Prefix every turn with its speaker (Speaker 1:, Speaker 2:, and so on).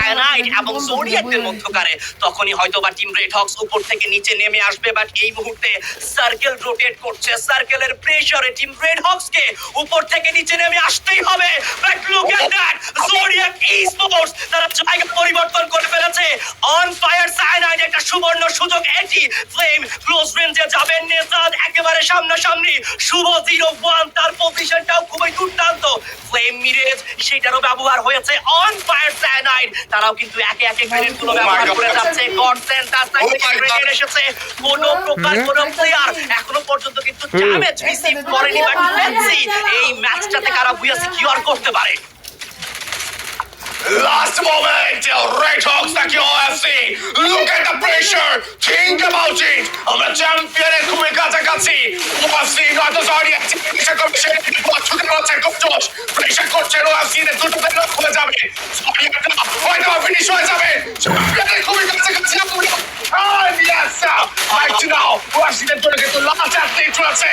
Speaker 1: Cyanide এবং জোডিয়াকের মধ্যকারে। তখনই হয়তোবা টিম রেড হক্স উপর থেকে নিচে নেমে আসবে, বাট এই মুহূর্তে সার্কেল রোটেট করছে। সার্কেলের প্রেসারে টিম রেড হক্সকে উপর থেকে নিচে নেমে আসতেই হবে। But look at that, zodiac sports তারা জায়গা পরিবর্তন করে ফেলেছে। অন ফায়ার সায়ানাইড একটা সুবর্ণ সুযোগ এটি। ফ্লেম ক্লোজ রেঞ্জে যাবেন, নেজাদ একেবারে সামনাসামনি। শুভ 01 তার পজিশনটাও খুবই দুর্দান্ত। ফ্লেম মিরেজ সেটারও ব্যবহার হয়েছে। অন ফায়ার সায়ানাইড তারাও কিন্তু একে একে গ্রেনেডগুলো ব্যবহার করে যাচ্ছে। গডসেন্ট তার সাইড থেকে গ্রেনেড এসেছে। কোনো প্রকার কোনো প্লেয়ার এখনো পর্যন্ত কিন্তু ড্যামেজ রিসিভ করেনি, বাট লেটস সি এই ম্যাচটাতে কারা বুয়া সিকিউর করতে পারে।
Speaker 2: Last moment, Red Hawks নাকি OFC? Look at the pressure. Think about it. আমরা চ্যাম্পিয়নের খুবই কাছাকাছি। OFC নয়তো Zodiac প্রেশার করবে, সে ছুটে পাচ্ছে খুব জোশ। প্রেশার করছে OFC, দুটো প্লেয়ার খুলে যাবে। Zodiac হয়তো ফিনিশ হয়ে যাবে। চ্যাম্পিয়নের খুবই কাছাকাছি আমরা। Yes, right now, OFC-দের জন্য কিন্তু লাস্ট অ্যাথলিট রয়েছে।